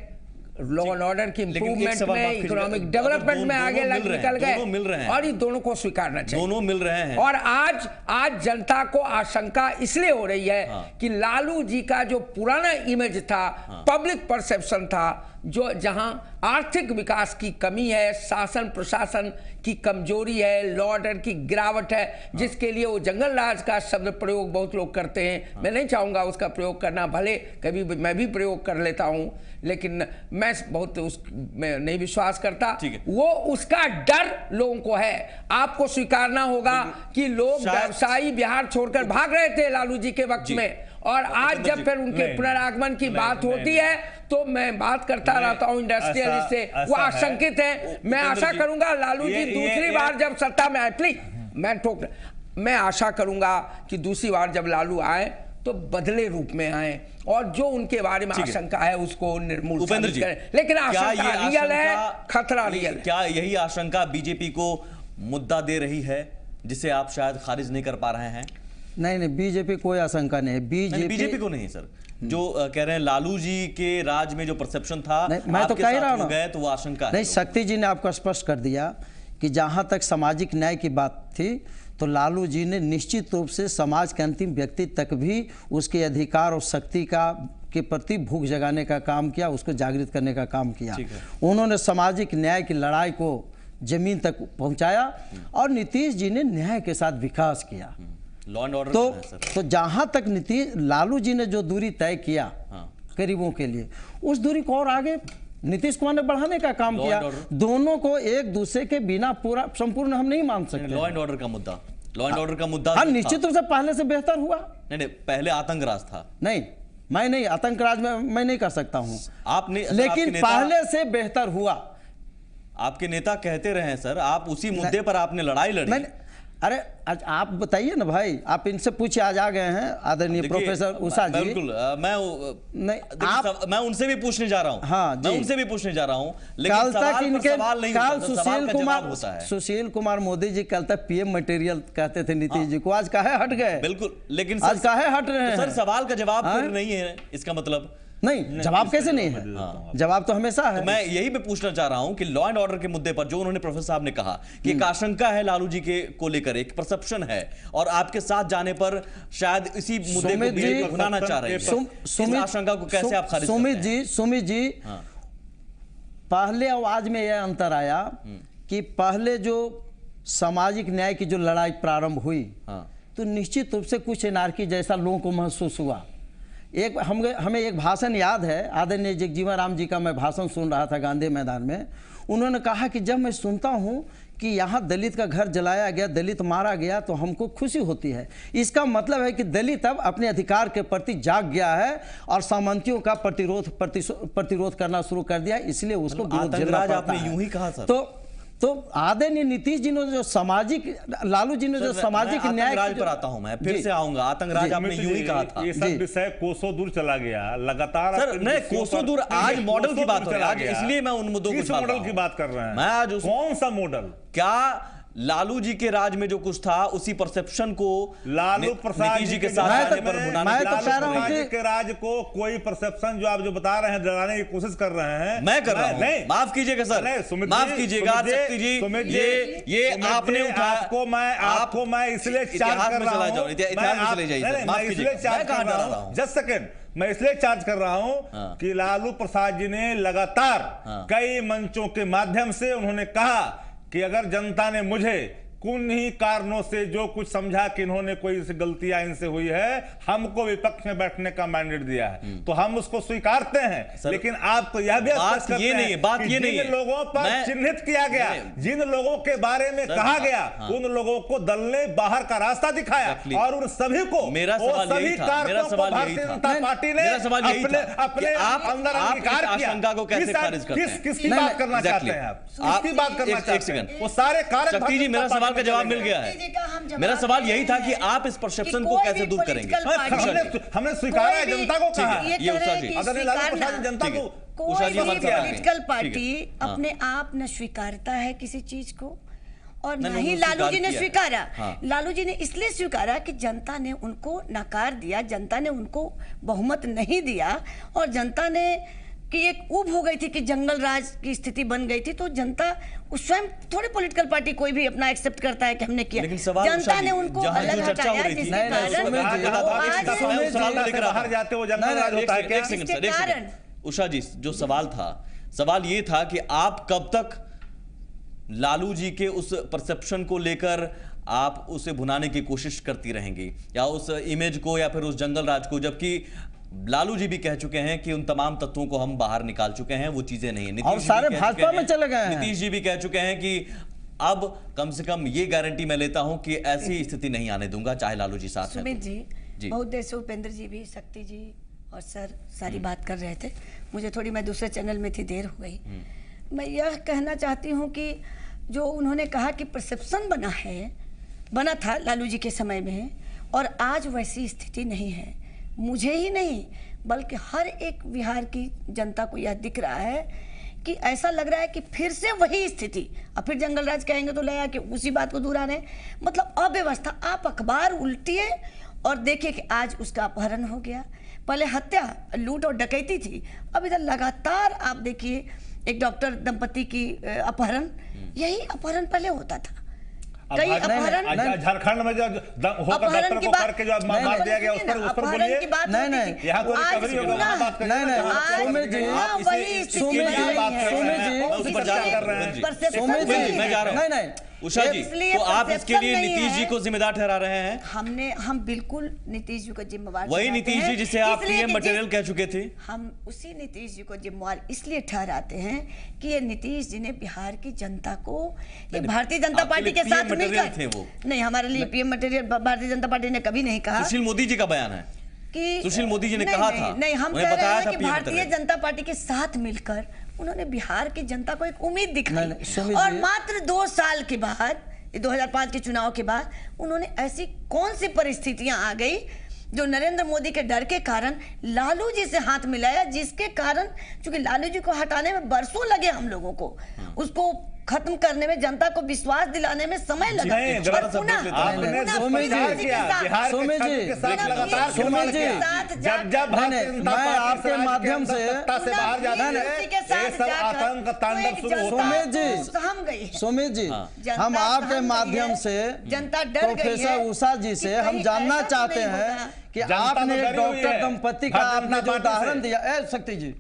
लॉ एंड ऑर्डर की इंप्रूवमेंट में, इकोनॉमिक डेवलपमेंट में आगे निकल गए, और ये दोनों को स्वीकारना चाहिए, दोनों मिल रहे हैं। और आज जनता को आशंका इसलिए हो रही है कि लालू जी का जो पुराना इमेज था, पब्लिक परसेप्शन था, जो जहां आर्थिक विकास की कमी है, शासन प्रशासन की कमजोरी है, लॉ ऑर्डर की गिरावट है, जिसके लिए वो जंगल राज का शब्द प्रयोग बहुत लोग करते हैं, मैं नहीं चाहूंगा उसका प्रयोग करना, भले कभी मैं भी प्रयोग कर लेता हूं, लेकिन मैं बहुत उसमें नहीं विश्वास करता। वो उसका डर लोगों को है। आपको स्वीकारना होगा कि लोग व्यवसायी बिहार छोड़कर भाग रहे थे लालू जी के वक्त में, और आज जब फिर उनके पुनरागमन की बात होती है तो मैं बात करता रहता हूं इंडस्ट्रियलिस्ट से, वो आशंकित है। मैं आशा करूंगा लालू जी दूसरी बार जब सत्ता में आए, प्लीज मैं आशा करूंगा कि दूसरी बार जब लालू आए तो बदले रूप में आए और जो उनके बारे में आशंका है उसको निर्मूल उपेंद्र जी करें। लेकिन आशंका रियल है, खतरा रियल है। क्या यही आशंका बीजेपी को मुद्दा दे रही है जिसे आप शायद खारिज नहीं कर पा रहे हैं? नहीं, बीजेपी कोई आशंका नहीं है। बीजेपी को नहीं सर, जो कह रहे हैं लालू जी के राज में जो परसेप्शन था, मैं तो कह रहा हूं गए तो वो आशंका नहीं। शक्ति जी ने आपको स्पष्ट कर दिया कि जहां तक सामाजिक न्याय की बात थी तो लालू जी ने निश्चित रूप से समाज के अंतिम व्यक्ति तक भी उसके अधिकार और शक्ति के प्रति भूख जगाने का काम किया, उसको जागृत करने का काम किया। उन्होंने सामाजिक न्याय की लड़ाई को जमीन तक पहुंचाया और नीतीश जी ने न्याय के साथ विकास किया। लॉ एंड ऑर्डर तो जहां तक लालू जी ने जो दूरी तय किया गरीबों के लिए, उस दूरी को और आगे नीतीश कुमार ने बढ़ाने का काम किया। दोनों को एक दूसरे के बिना पूरा संपूर्ण हम नहीं मान सकते। लॉ एंड ऑर्डर का मुद्दा, लॉ एंड ऑर्डर का मुद्दा हाँ, निश्चित रूप से पहले से बेहतर हुआ। नहीं, पहले आतंकराज था। नहीं, मैं नहीं, आतंकराज में मैं नहीं कर सकता हूं आपने, लेकिन पहले से बेहतर हुआ। आपके नेता कहते रहे हैं सर, आप उसी मुद्दे पर आपने लड़ाई लड़ी। अरे आज आप बताइए ना भाई, आप इनसे पूछे, आज आ गए हैं आदरणीय प्रोफेसर उषा जी। बिल्कुल, मैं उनसे भी पूछने जा रहा हूं। हाँ, मैं उनसे भी पूछने जा रहा हूं, लेकिन कल तक इनके कल सुशील कुमार मोदी जी कल तक पीएम मटेरियल कहते थे नीतीश जी को, आज काहे हट गए? बिल्कुल, लेकिन आज काहे हट रहे हैं? सर सवाल का जवाब नहीं है, इसका मतलब नहीं, जवाब कैसे नहीं है? जवाब तो हमेशा है। तो मैं यही पे पूछना चाह रहा हूं कि लॉ एंड ऑर्डर के मुद्दे पर जो उन्होंने प्रोफेसर साहब ने कहा कि एक आशंका है लालू जी के को लेकर, एक परसेप्शन है, और आपके साथ जाने पर शायद इसी मुद्दे को बीजेपी भुनाना चाह रही है। इस आशंका को कैसे आप खारिज करते हैं? सुमित जी, पहले आवाज में यह अंतर आया कि पहले जो सामाजिक न्याय की जो लड़ाई प्रारंभ हुई तो निश्चित रूप से कुछ एनार्की जैसा लोगों को महसूस हुआ। हमें एक भाषण याद है, आदरणीय जगजीवन राम जी का मैं भाषण सुन रहा था गांधी मैदान में। उन्होंने कहा कि जब मैं सुनता हूं कि यहाँ दलित का घर जलाया गया, दलित मारा गया, तो हमको खुशी होती है। इसका मतलब है कि दलित अब अपने अधिकार के प्रति जाग गया है और सामंतियों का प्रतिरोध करना शुरू कर दिया, इसलिए उसको विरोध झेलना पड़ता है। यूं ही कहा सर। तो आदरणीय नीतीश जी ने जो सामाजिक, लालू जी ने जो सामाजिक न्याय पर आता हूं, मैं फिर से आऊंगा। आतंकराज आपने यूं ही कहा था। ये सब विषय कोसों दूर चला गया लगातार। सर नहीं, कोसों दूर, आज मॉडल की बात हो रही है, इसलिए मैं उन मुद्दों को मॉडल की बात कर रहे हैं। मैं आज कौन सा मॉडल? क्या लालू जी के राज में जो कुछ था उसी परसेप्शन को लालू प्रसाद जी के साथ मैं तो कह रहा हूं कि के राज को कोई परसेप्शन जो आप जो बता रहे हैं, डराने की कोशिश कर रहे हैं, मैं कर रहा हूं। माफ कीजिएगा सर, माफ कीजिएगा शक्ति जी, ये आपने उठाया। आपको मैं इसलिए चार्ज कर रहा हूं, जस्ट सेकंड, मैं इसलिए चार्ज कर रहा हूं कि लालू प्रसाद जी ने लगातार कई मंचों के माध्यम से उन्होंने कहा कि अगर जनता ने मुझे किन्हीं कारणों से जो कुछ समझा कि इन्होंने कोई गलतियां इनसे हुई है, हमको विपक्ष में बैठने का मैंडेट दिया है, तो हम उसको स्वीकारते हैं। लेकिन आप तो यह भी बात ये नहीं है, बात ये नहीं है। जिन लोगों पर चिन्हित किया गया, जिन लोगों के बारे में कहा गया, उन लोगों को दल ने बाहर का रास्ता दिखाया और उन सभी को, मेरा सवाल यही था, भारतीय जनता पार्टी ने अपने अंदर अंगीकार किया। आशंका को कैसे खारिज करते हैं? किसकी बात करना चाहते हैं आप? किसकी बात करना चाहते हैं? वो सारे कारक। शक्ति जी, मेरा सवाल का जवाब मिल गया है। मेरा सवाल यही था कि आप इस परसेप्शन को कैसे दूर करेंगे? हमने स्वीकारा है, जनता को कहा। ये उषा जी, जनता को, उषा जी, पॉलिटिकल पार्टी अपने आप न स्वीकारता है किसी चीज को और न ही लालू जी ने स्वीकारा। लालू जी ने इसलिए स्वीकारा कि जनता ने उनको नकार दिया, जनता ने उनको बहुमत नहीं दिया और जनता ने कि एक ऊब हो गई थी कि जंगल राज की स्थिति बन गई थी, तो जनता उस स्वयं थोड़ी पॉलिटिकल पार्टी कोई भी अपना एक्सेप्ट करता है कि हमने किया, जनता ने उनको अलग हटाया जिसके कारण। उषा जी, जो सवाल था, सवाल ये था कि आप कब तक लालू जी के उस परसेप्शन को लेकर आप उसे भुनाने की कोशिश करती रहेंगी, या उस इमेज को, या फिर उस जंगल राज को, जबकि लालू जी भी कह चुके हैं कि उन तमाम तत्वों को हम बाहर निकाल चुके हैं, वो चीजें नहीं है। और सारे भाजपा में चले गए हैं। नीतीश जी भी कह चुके हैं कि अब कम से कम ये गारंटी मैं लेता हूं कि ऐसी स्थिति नहीं आने दूंगा, चाहे लालू जी साथ हैं। सुमित जी, बहुत देर से उपेंद्र जी भी, शक्ति जी और सर सारी बात कर रहे थे, मुझे थोड़ी, मैं दूसरे चैनल में थी, देर हो गई। मैं यह कहना चाहती हूँ कि जो उन्होंने कहा कि परसेप्शन बना था लालू जी के समय में, और आज वैसी स्थिति नहीं है। मुझे ही नहीं बल्कि हर एक बिहार की जनता को यह दिख रहा है कि ऐसा लग रहा है कि फिर से वही स्थिति। अब फिर जंगल राज कहेंगे तो लगा कि उसी बात को दोहरा रहे हैं। मतलब अव्यवस्था। आप अखबार उल्टिए और देखिए कि आज उसका अपहरण हो गया। पहले हत्या, लूट और डकैती थी, अब इधर लगातार आप देखिए एक डॉक्टर दंपति की अपहरण। यही अपहरण पहले होता था। कई अपहरण झारखंड में जो होकर डॉक्टर को करके जो मार दिया गया उस पर बोलिए। नहीं यहाँ कोई रिकवरी होगा वहाँ बात करेंगे। नहीं उषा जी, तो आप इसके लिए नीतीश जी को जिम्मेदार ठहरा रहे हैं? हम बिल्कुल नीतीश जी को जिम्मेवार, वही नीतीश जी जिसे आप पीएम मटेरियल कह चुके थे। हम उसी नीतीश जी को जिम्मेवार इसलिए ठहराते हैं कि ये नीतीश जी ने बिहार की जनता को, ये भारतीय जनता पार्टी के साथ मिलकर, नहीं हमारे लिए PM material Bharatiya Janata party ने कभी नहीं कहा। सुशील मोदी जी का बयान है कि सुशील मोदी जी ने कहा था। नहीं, हम कह रहे हैं कि भारतीय जनता पार्टी के साथ मिलकर उन्होंने बिहार की जनता को एक उम्मीद दिखाई और मात्र 2 साल के बाद, 2005 के चुनाव के बाद, उन्होंने ऐसी कौन सी परिस्थितियां आ गई जो नरेंद्र मोदी के डर के कारण लालू जी से हाथ मिलाया, जिसके कारण, चूंकि लालू जी को हटाने में बरसों लगे हम लोगों को, उसको खत्म करने में, जनता को विश्वास दिलाने में समय लगा। मैं आपके माध्यम से सुमित जी, हम आपके माध्यम से जनता डर गई है। प्रोफेसर उषा जी से हम जानना चाहते हैं कि आपने डॉक्टर दंपति का आपने जो उदाहरण दिया, शक्ति जी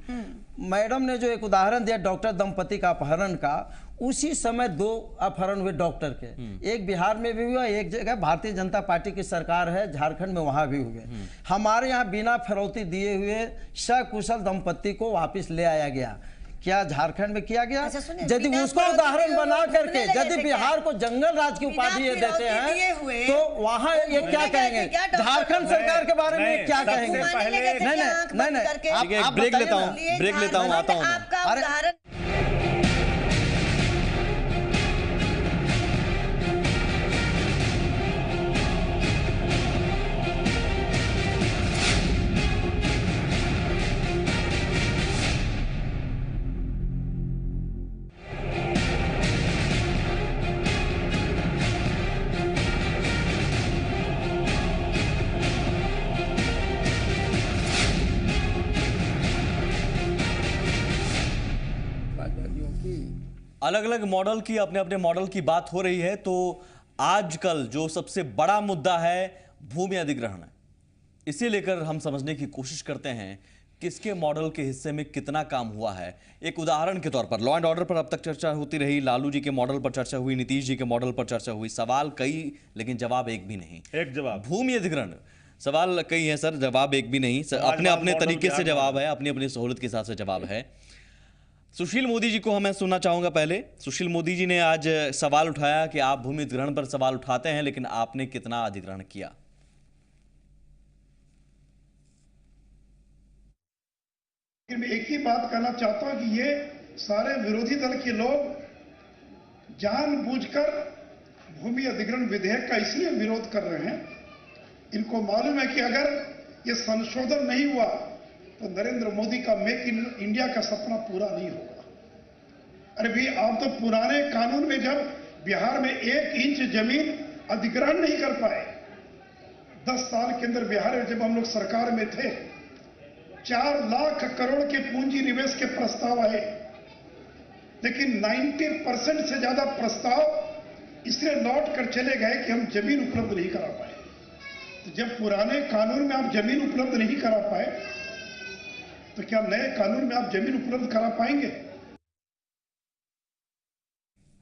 मैडम ने जो एक उदाहरण दिया डॉक्टर दंपति का अपहरण का, उसी समय 2 अपहरण हुए डॉक्टर के, एक बिहार में भी हुआ, एक जगह भारतीय जनता पार्टी की सरकार है झारखंड में, वहां भी हुए। हमारे यहाँ बिना फिरौती दिए हुए सकुशल दंपति को वापस ले आया गया। क्या झारखंड में किया गया? यदि उसको उदाहरण बना करके यदि बिहार को जंगल राज की उपाधि देते हैं तो वहां ये क्या कहेंगे? झारखंड सरकार के बारे में क्या कहेंगे? नहीं, ब्रेक लेता हूँ, आता हूँ। अलग अलग मॉडल की, अपने अपने मॉडल की बात हो रही है। तो आजकल जो सबसे बड़ा मुद्दा है भूमि अधिग्रहण है। इसे लेकर हम समझने की कोशिश करते हैं किसके मॉडल के हिस्से में कितना काम हुआ है। एक उदाहरण के तौर पर लॉ एंड ऑर्डर पर अब तक चर्चा होती रही, लालू जी के मॉडल पर चर्चा हुई, नीतीश जी के मॉडल पर चर्चा हुई। सवाल कई लेकिन जवाब एक भी नहीं। एक जवाब भूमि अधिग्रहण, सवाल कई है सर, जवाब एक भी नहीं। अपने अपने तरीके से जवाब है, अपनी अपनी सहूलत के हिसाब से जवाब है। सुशील मोदी जी को मैं सुनना चाहूंगा पहले। सुशील मोदी जी ने आज सवाल उठाया कि आप भूमि अधिग्रहण पर सवाल उठाते हैं, लेकिन आपने कितना अधिग्रहण किया? मैं एक ही बात कहना चाहता हूं कि ये सारे विरोधी दल के लोग जानबूझकर भूमि अधिग्रहण विधेयक का इसलिए विरोध कर रहे हैं, इनको मालूम है कि अगर ये संशोधन नहीं हुआ तो नरेंद्र मोदी का मेक इन इंडिया का सपना पूरा नहीं होगा। अरे भाई, आप तो पुराने कानून में जब बिहार में 1 इंच जमीन अधिग्रहण नहीं कर पाए, 10 साल के अंदर बिहार में जब हम लोग सरकार में थे 4 लाख करोड़ के पूंजी निवेश के प्रस्ताव आए, लेकिन 90% से ज्यादा प्रस्ताव इसलिए लौट कर चले गए कि हम जमीन उपलब्ध नहीं करा पाए। तो जब पुराने कानून में आप जमीन उपलब्ध नहीं करा पाए तो क्या नए कानून में आप जमीन उपलब्ध करा पाएंगे?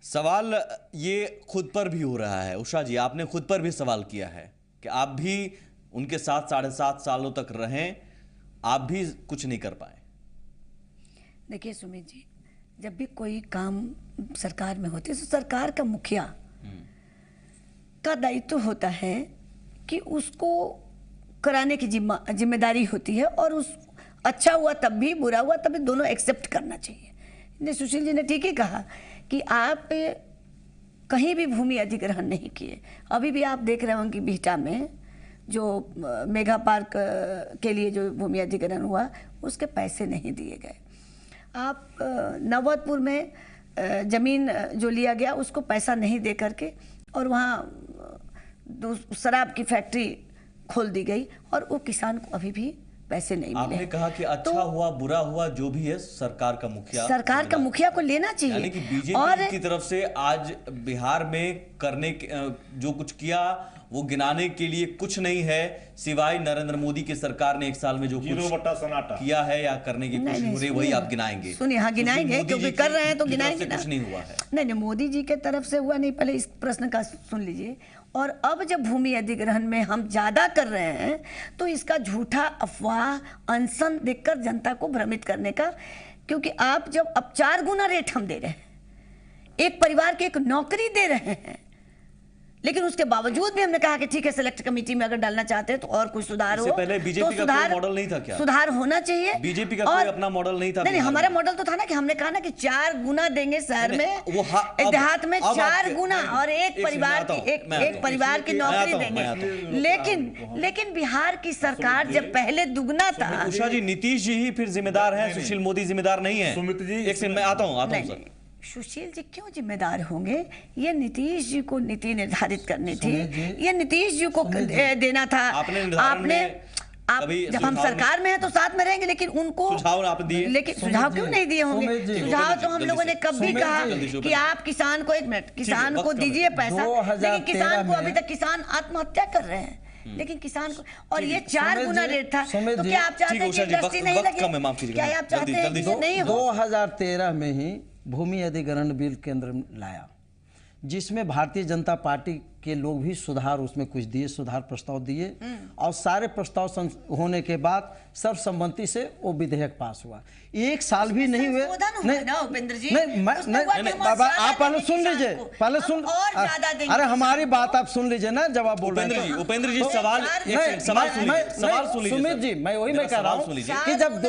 सवाल ये खुद पर भी हो रहा है। उषा जी, आपने खुद पर भी सवाल किया है कि आप भी उनके साथ 7.5 सालों तक रहें, आप भी कुछ नहीं कर पाए। देखिए सुमित जी, जब भी कोई काम सरकार में होती है तो सरकार का मुखिया का दायित्व होता है कि उसको कराने की जिम्मेदारी होती है, और उस अच्छा हुआ तब भी, बुरा हुआ तब भी, दोनों एक्सेप्ट करना चाहिए। सुशील जी ने ठीक ही कहा कि आप कहीं भी भूमि अधिग्रहण नहीं किए। अभी भी आप देख रहे होंगे कि बिहटा में जो मेगा पार्क के लिए जो भूमि अधिग्रहण हुआ उसके पैसे नहीं दिए गए। आप नवतपुर में ज़मीन जो लिया गया उसको पैसा नहीं दे करके और वहाँ शराब की फैक्ट्री खोल दी गई और वो किसान को अभी भी पैसे नहीं मिले। आपने कहा कि अच्छा हुआ बुरा हुआ जो भी है सरकार का मुखिया को लेना चाहिए। यानी कि बीजेपी की तरफ से आज बिहार में करने जो कुछ किया वो गिनाने के लिए कुछ नहीं है सिवाय नरेंद्र मोदी की सरकार ने 1 साल में जो कुछ किया है या करने की कोशिश हो रही वही आप गिनाएंगे। सुनिए, हाँ गिनाएंगे क्योंकि कर रहे हैं तो गिनाएंगे ना। कुछ नहीं हुआ है। नहीं, मोदी जी के तरफ से हुआ नहीं। पहले इस प्रश्न का सुन लीजिए। और अब जब भूमि अधिग्रहण में हम ज्यादा कर रहे हैं तो इसका झूठा अफवाह अनशन देखकर जनता को भ्रमित करने का, क्योंकि आप जब अब 4 गुना रेट हम दे रहे हैं, एक परिवार की एक नौकरी दे रहे हैं, लेकिन उसके बावजूद भी हमने कहा कि ठीक है सेलेक्ट कमेटी में अगर डालना चाहते हैं तो और कुछ सुधार हो। पहले बीजेपी का कोई मॉडल नहीं था क्या? सुधार होना चाहिए। बीजेपी का कोई अपना मॉडल नहीं था? नहीं, हमारा मॉडल तो था ना कि हमने कहा ना कि 4 गुना देंगे शहर में, देहात में 4 गुना और एक परिवार की नौकरी देंगे। लेकिन बिहार की सरकार जब पहले दुगना था। उषा जी, नीतीश जी ही फिर जिम्मेदार है, सुशील मोदी जिम्मेदार नहीं है। सुमित जी, एक सेकंड मैं आता हूँ सर। सुशील जी क्यों जिम्मेदार होंगे? ये नीतीश जी को नीति निर्धारित करनी थी, ये नीतीश जी को देना था। आपने जब हम सरकार में हैं तो साथ में रहेंगे, लेकिन उनको सुझाव आप दिए, लेकिन सुझाव क्यों नहीं दिए होंगे? सुझाव तो हम लोगों ने कब भी कहा कि आप किसान को, 1 मिनट, किसान को दीजिए पैसा, लेकिन किसान को अभी तक किसान आत्महत्या कर रहे हैं। लेकिन किसान को, और ये 4 गुना रेट था, तो क्या आप चाहते हैं कि इंडस्ट्री नहीं लगे? क्या आप चाहते हैं कि नहीं हो? 2013 में ही भूमि अधिग्रहण बिल केंद्र लाया, जिसमें भारतीय जनता पार्टी के लोग भी सुधार उसमें कुछ दिए, सुधार प्रस्ताव दिए, और सारे प्रस्ताव होने के बाद सर्वसम्मति से वो विधेयक पास हुआ। 1 साल भी नहीं हुए। नहीं बाबा, आप पहले सुन लीजिए, पहले सुन। अरे हमारी बात आप सुन लीजिए ना, जब आप बोल रहे हैं। उपेंद्र जी सवाल सुन लीजिए। सुमित जी, मैं वही मैं कह रहा हूँ कि जब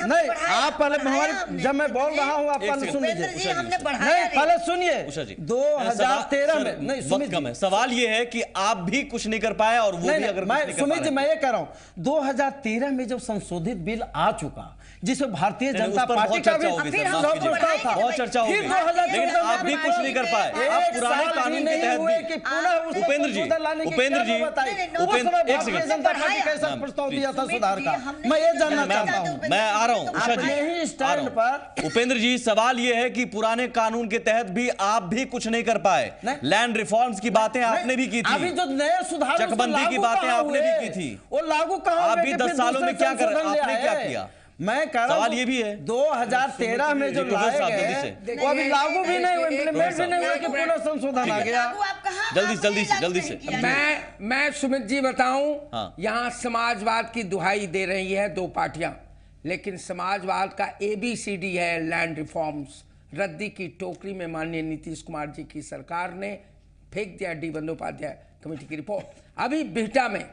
नहीं, आप पहले हमारी, जब मैं बोल रहा हूँ आप पहले सुन लीजिए। नहीं, पहले सुनिए। 2013 में नहीं, सुमित जी, सवाल ये है कि आप भी कुछ नहीं कर पाए और वो भी अगर सुमित जी, मैं ये कह रहा हूं 2013 में जब संशोधित बिल आ चुका, जिसमें भारतीय जनता पार्टी का भी बहुत चर्चा होगी, लेकिन आप भी कुछ नहीं कर पाए। आप पुराने कानून के तहत भी। उपेंद्र जी एक सेकंड, जनता पार्टी कैसा प्रस्ताव दिया था सुधार का, मैं ये जानना चाहता हूं। मैं आ रहा हूं उषा जी, स्टैंड पर। उपेंद्र जी, सवाल ये है कि पुराने कानून के तहत भी आप भी कुछ नहीं कर पाए। लैंड रिफॉर्म्स की बातें आपने भी की थी, अभी जो नए सुधार, चकबंदी की बातें आपने भी की थी, वो लागू कहां? आप भी 10 सालों में क्या कर, आपने क्या किया? मैं कह रहा हूं सवाल ये भी है 2013 में जो लाए गए वो अभी लागू भी नहीं हुए, इम्प्लीमेंट भी नहीं हुए कि पुनः संशोधन आ गया। जल्दी से मैं सुमित जी बताऊं, यहाँ समाजवाद की दुहाई दे रही है 2 पार्टियां, लेकिन समाजवाद का ABCD है लैंड रिफॉर्म्स। रद्दी की टोकरी में माननीय नीतीश कुमार जी की सरकार ने फेंक दिया डी बंदोपाध्याय कमेटी की रिपोर्ट। अभी बिहटा में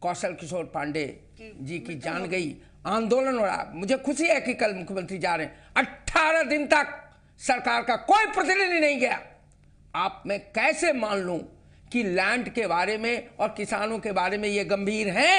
कौशल किशोर पांडे जी की जान गई, आंदोलन हो रहा। मुझे खुशी है कि कल मुख्यमंत्री जा रहे हैं। 18 दिन तक सरकार का कोई प्रतिनिधि नहीं गया। आप मैं कैसे मान लूं कि लैंड के बारे में और किसानों के बारे में ये गंभीर है?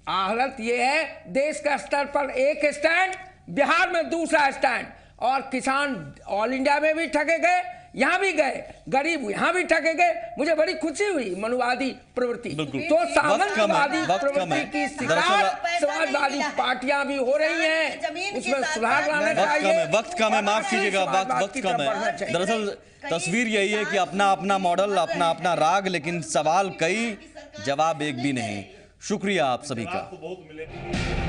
हालत ये है, देश का स्तर पर एक स्टैंड, बिहार में दूसरा स्टैंड, और किसान ऑल इंडिया में भी ठगे गए, यहाँ भी गए, गरीब यहाँ भी ठगे गए। मुझे बड़ी खुशी हुई मनुवादी प्रवृत्ति, तो सामंतवादी प्रवृत्ति की शिकार समाजवादी पार्टियां भी हो रही हैं, उसमें सुधार लाना चाहिए। वक्त कम है, माफ कीजिएगा, वक्त कम है। दरअसल तस्वीर यही है कि अपना अपना मॉडल, अपना अपना राग, लेकिन सवाल कई, जवाब एक भी नहीं। शुक्रिया आप सभी का।